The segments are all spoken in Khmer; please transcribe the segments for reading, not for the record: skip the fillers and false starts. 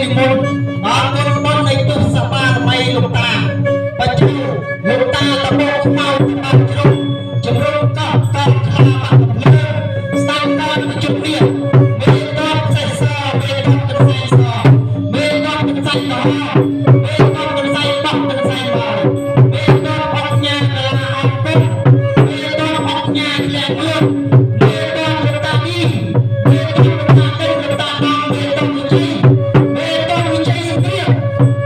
និមន្តដល់គុណបុណ្យនៃទស្សបារមីលោកតាបច្ចុប្បន្នលោកតាតបោខ្មៅតាមជ្រុំជំរុំកប់កប់ខ្លាបាក់ភ្លើងស្ដាប់ដល់ជុំនេះមេតបសេសមេតបកន្សែងសមេតបកន្សែងកោមេតបកន្សែងបោះកន្សែងមកមេតបអត់ញ៉ាកលាអត់ពុកមេតបអត់ញ៉ាក្លែងលឿនមេតបលោកតានេះមេតបលោកតាទៅលោកតាដល់មេតបវិជ័យមេតបវិជ័យសង្គ្រាម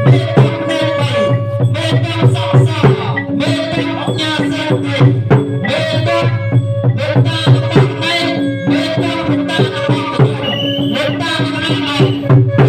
មេតបណែនបីមេតបសក់សមេតបអត់ញ៉ាសែនព្រៃមេតបលោកតាលោកតាណែនមេតបលោកតាលោកតាលោកតាលោកតា